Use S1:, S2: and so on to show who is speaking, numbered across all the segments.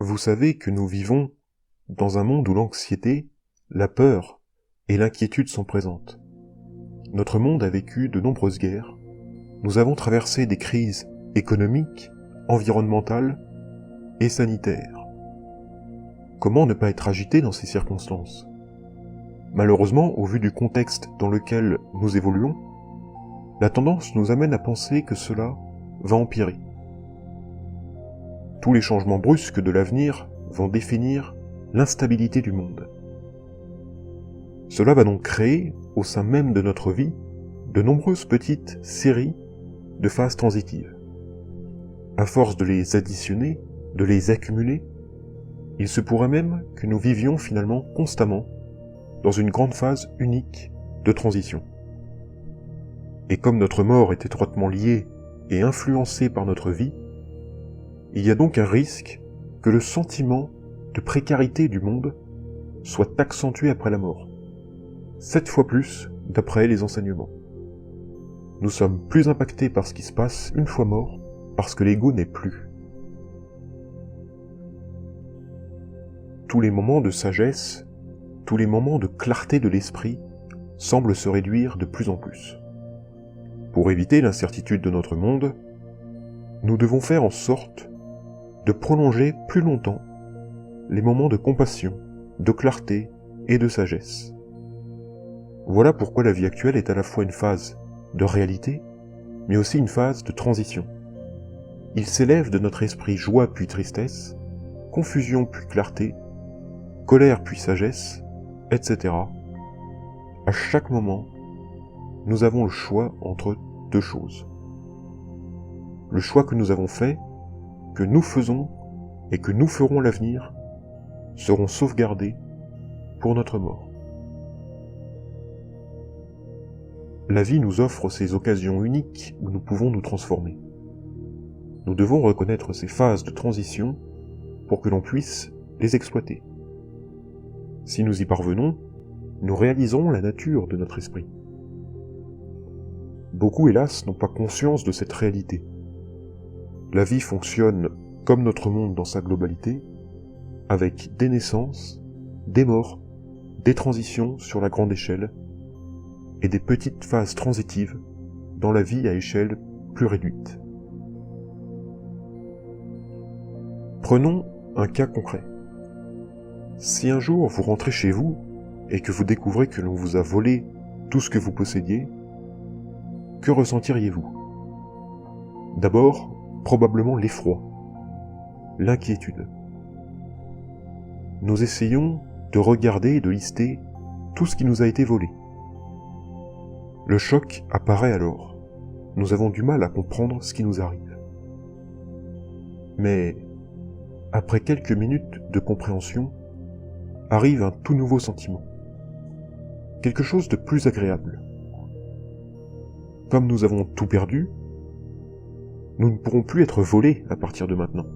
S1: Vous savez que nous vivons dans un monde où l'anxiété, la peur et l'inquiétude sont présentes. Notre monde a vécu de nombreuses guerres. Nous avons traversé des crises économiques, environnementales et sanitaires. Comment ne pas être agité dans ces circonstances ? Malheureusement, au vu du contexte dans lequel nous évoluons, la tendance nous amène à penser que cela va empirer. Tous les changements brusques de l'avenir vont définir l'instabilité du monde. Cela va donc créer, au sein même de notre vie, de nombreuses petites séries de phases transitives. À force de les additionner, de les accumuler, il se pourrait même que nous vivions finalement constamment dans une grande phase unique de transition. Et comme notre mort est étroitement liée et influencée par notre vie, il y a donc un risque que le sentiment de précarité du monde soit accentué après la mort. 7 fois plus d'après les enseignements. Nous sommes plus impactés par ce qui se passe une fois mort, parce que l'ego n'est plus. Tous les moments de sagesse, tous les moments de clarté de l'esprit semblent se réduire de plus en plus. Pour éviter l'incertitude de notre monde, nous devons faire en sorte de prolonger plus longtemps les moments de compassion, de clarté et de sagesse. Voilà pourquoi la vie actuelle est à la fois une phase de réalité, mais aussi une phase de transition. Il s'élève de notre esprit joie puis tristesse, confusion puis clarté, colère puis sagesse, etc. À chaque moment, nous avons le choix entre deux choses. Le choix que nous avons fait, que nous faisons et que nous ferons à l'avenir, seront sauvegardés pour notre mort. La vie nous offre ces occasions uniques où nous pouvons nous transformer. Nous devons reconnaître ces phases de transition pour que l'on puisse les exploiter. Si nous y parvenons, nous réaliserons la nature de notre esprit. Beaucoup, hélas, n'ont pas conscience de cette réalité. La vie fonctionne comme notre monde dans sa globalité, avec des naissances, des morts, des transitions sur la grande échelle, et des petites phases transitives dans la vie à échelle plus réduite. Prenons un cas concret. Si un jour vous rentrez chez vous et que vous découvrez que l'on vous a volé tout ce que vous possédiez, que ressentiriez-vous ? D'abord, probablement l'effroi, l'inquiétude. Nous essayons de regarder et de lister tout ce qui nous a été volé. Le choc apparaît alors. Nous avons du mal à comprendre ce qui nous arrive. Mais, après quelques minutes de compréhension, arrive un tout nouveau sentiment. Quelque chose de plus agréable. Comme nous avons tout perdu, nous ne pourrons plus être volés à partir de maintenant.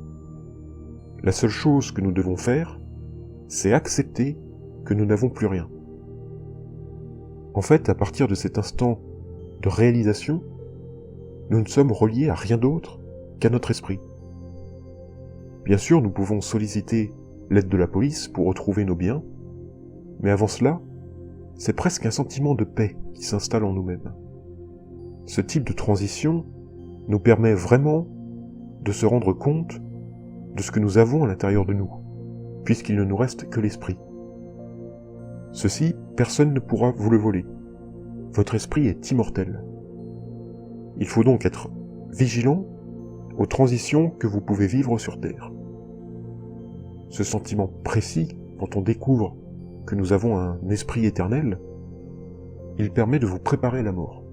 S1: La seule chose que nous devons faire, c'est accepter que nous n'avons plus rien. En fait, à partir de cet instant de réalisation, nous ne sommes reliés à rien d'autre qu'à notre esprit. Bien sûr, nous pouvons solliciter l'aide de la police pour retrouver nos biens, mais avant cela, c'est presque un sentiment de paix qui s'installe en nous-mêmes. Ce type de transition nous permet vraiment de se rendre compte de ce que nous avons à l'intérieur de nous, puisqu'il ne nous reste que l'esprit. Ceci, personne ne pourra vous le voler. Votre esprit est immortel. Il faut donc être vigilant aux transitions que vous pouvez vivre sur Terre. Ce sentiment précis, quand on découvre que nous avons un esprit éternel, il permet de vous préparer à la mort,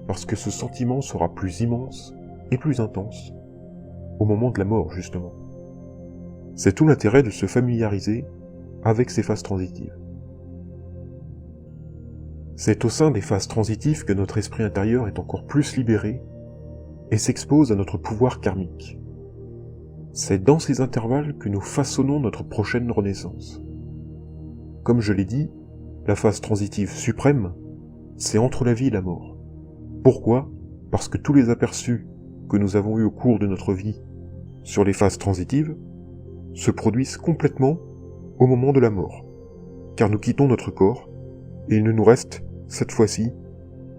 S1: parce que ce sentiment sera plus immense et plus intense au moment de la mort, justement. C'est tout l'intérêt de se familiariser avec ces phases transitives. C'est au sein des phases transitives que notre esprit intérieur est encore plus libéré et s'expose à notre pouvoir karmique. C'est dans ces intervalles que nous façonnons notre prochaine renaissance. Comme je l'ai dit, la phase transitive suprême, c'est entre la vie et la mort. Pourquoi ? Parce que tous les aperçus que nous avons eus au cours de notre vie sur les phases transitives se produisent complètement au moment de la mort, car nous quittons notre corps et il ne nous reste, cette fois-ci,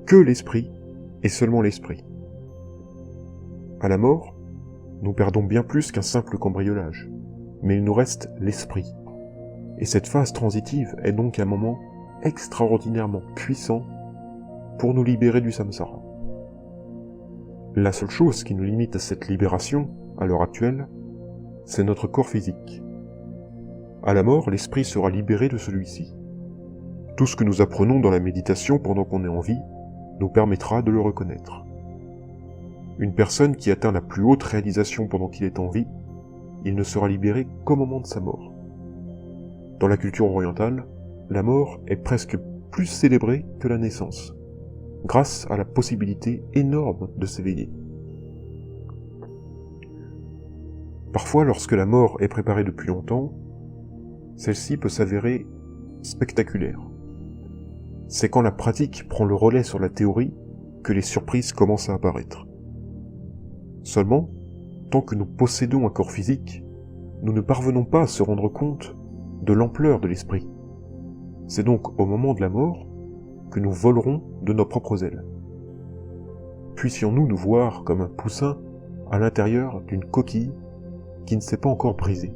S1: que l'esprit et seulement l'esprit. À la mort, nous perdons bien plus qu'un simple cambriolage, mais il nous reste l'esprit. Et cette phase transitive est donc un moment extraordinairement puissant pour nous libérer du samsara. La seule chose qui nous limite à cette libération, à l'heure actuelle, c'est notre corps physique. À la mort, l'esprit sera libéré de celui-ci. Tout ce que nous apprenons dans la méditation pendant qu'on est en vie nous permettra de le reconnaître. Une personne qui atteint la plus haute réalisation pendant qu'il est en vie, il ne sera libéré qu'au moment de sa mort. Dans la culture orientale, la mort est presque plus célébrée que la naissance, grâce à la possibilité énorme de s'éveiller. Parfois, lorsque la mort est préparée depuis longtemps, celle-ci peut s'avérer spectaculaire. C'est quand la pratique prend le relais sur la théorie que les surprises commencent à apparaître. Seulement, tant que nous possédons un corps physique, nous ne parvenons pas à se rendre compte de l'ampleur de l'esprit. C'est donc au moment de la mort que nous volerons de nos propres ailes. Puissions-nous nous voir comme un poussin à l'intérieur d'une coquille qui ne s'est pas encore brisée.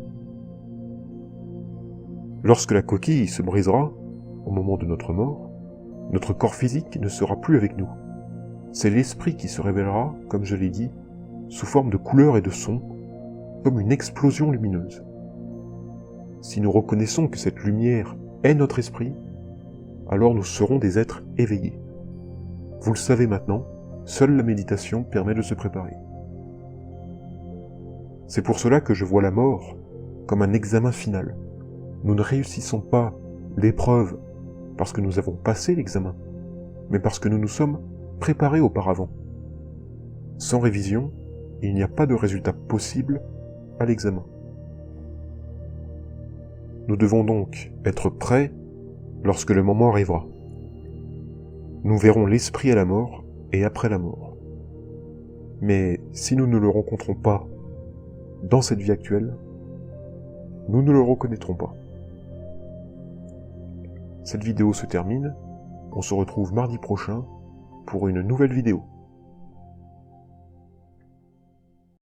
S1: Lorsque la coquille se brisera, au moment de notre mort, notre corps physique ne sera plus avec nous. C'est l'esprit qui se révélera, comme je l'ai dit, sous forme de couleurs et de sons, comme une explosion lumineuse. Si nous reconnaissons que cette lumière est notre esprit, alors nous serons des êtres éveillés. Vous le savez maintenant, seule la méditation permet de se préparer. C'est pour cela que je vois la mort comme un examen final. Nous ne réussissons pas l'épreuve parce que nous avons passé l'examen, mais parce que nous nous sommes préparés auparavant. Sans révision, il n'y a pas de résultat possible à l'examen. Nous devons donc être prêts lorsque le moment arrivera. Nous verrons l'esprit à la mort et après la mort. Mais si nous ne le rencontrons pas dans cette vie actuelle, nous ne le reconnaîtrons pas. Cette vidéo se termine, on se retrouve mardi prochain pour une nouvelle vidéo.